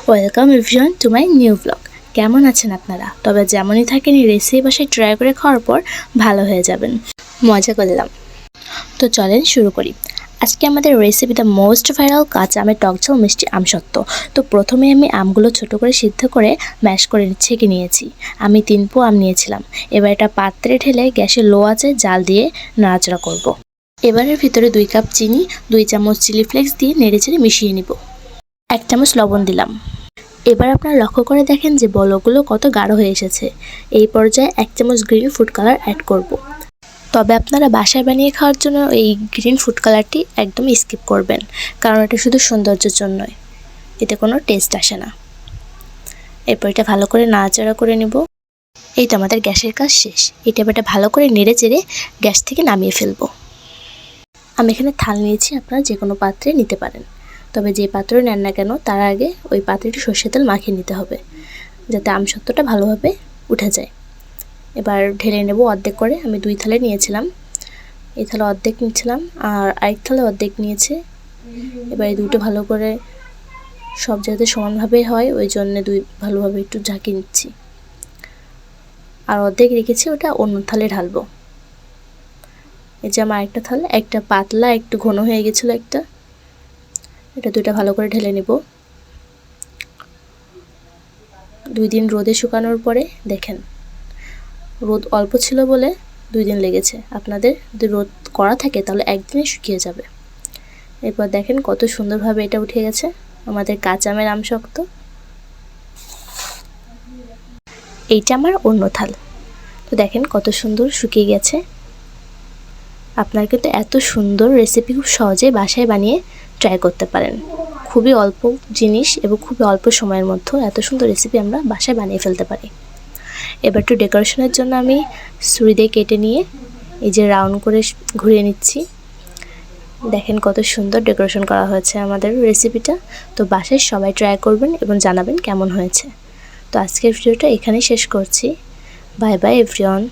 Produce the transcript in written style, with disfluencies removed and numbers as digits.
Welcome everyone to my new blog. কেমন আছেন আপনারা? তবে যেমনই থাকেন এই রেসিপি বাসায় ট্রাই করে খাওয়ার পর ভালো হয়ে যাবেন। মজা করলাম। তো চলেন শুরু করি। আজকে আমাদের রেসিপিটা মোস্ট ভাইরাল কাঁচা আমের টকঝাল মিষ্টি আমসত্ত্ব। তো প্রথমে আমি আমগুলো ছোট করে সিদ্ধ করে ম্যাশ করে ছেঁকে নিয়েছি। আমি 3 পো আম নিয়েছিলাম। এবার এটা পাত্রে ঢেলে গ্যাসের লো আঁচে জাল দিয়ে নাড়াচাড়া করব। এবারের ভিতরে 2 কাপ চিনি, 2 চামচ চিলি ফ্লেক্স দিয়ে নেড়েচেড়ে মিশিয়ে নিব। 1 চামচ লবণ দিলাম। এবার আপনারা লক্ষ্য করে দেখেন যে বলগুলো কত গাঢ় হয়ে এসেছে। এই পর্যায়ে 1 চামচ গ্রিন ফুড কালার অ্যাড করব। তবে আপনারা বাসায় বানিয়ে খাওয়ার জন্য এই গ্রিন ফুড কালারটি একদম স্কিপ করবেন, কারণ এটা শুধু সৌন্দর্যের জন্যই, এতে কোনো টেস্ট আসে না। এরপর এটা ভালো করে নাড়াচাড়া করে নেব। এই তো আমাদের গ্যাসের কাজ শেষ। এটা ভালো করে নেড়ে চেড়ে গ্যাস থেকে নামিয়ে ফেলবো। আমি এখানে থাল নিয়েছি, আপনারা যে কোনো পাত্রে নিতে পারেন। তবে যে পাত্রে নেন না কেন তার আগে ওই পাত্রটি সরষের তেল মাখিয়ে নিতে হবে, যাতে আমসত্ত্বটা ভালোভাবে উঠে যায়। এবার ঢেলে নেব অর্ধেক করে। আমি 2 থালে নিয়েছিলাম, এই থালে অর্ধেক নিয়েছিলাম আর আরেক থালে অর্ধেক নিয়েছে। এবার এই দুটো ভালো করে সব জায়গাতে সমানভাবে হয় ওই জন্য ভালোভাবে একটু ঝাঁকি নিচ্ছি। আর অর্ধেক রেখেছি, ওটা অন্য থালে ঢালবো। এই যে আমার একটা থালে, একটা পাতলা একটু ঘন হয়ে গেছিলো একটা, এটা 2টা ভালো করে ঢেলে নেব। 2 দিন রোদে শুকানোর পরে দেখেন, রোদ অল্প ছিল বলে 2 দিন লেগেছে। আপনাদের যদি রোদ করা থাকে তাহলে একদিনে শুকিয়ে যাবে। এরপর দেখেন কত সুন্দরভাবে এটা উঠে গেছে আমাদের কাঁচা আমের আমসত্ত্ব। এইটা আমার অন্য থাল। তো দেখেন কত সুন্দর শুকিয়ে গেছে। আপনারা কিন্তু এত সুন্দর রেসিপি খুব সহজে বাসায় বানিয়ে ট্রাই করতে পারেন। খুবই অল্প জিনিস এবং খুবই অল্প সময়ের মধ্যে এত সুন্দর রেসিপি আমরা বাসায় বানিয়ে ফেলতে পারি। এবার একটু ডেকোরেশনের জন্য আমি ছুরি দিয়ে কেটে নিয়ে এই যে রাউন্ড করে ঘুরিয়ে নিচ্ছি। দেখেন কত সুন্দর ডেকোরেশন করা হয়েছে আমাদের রেসিপিটা। তো বাসায় সবাই ট্রাই করবেন এবং জানাবেন কেমন হয়েছে। তো আজকের ভিডিওটা এখানেই শেষ করছি। Bye bye everyone.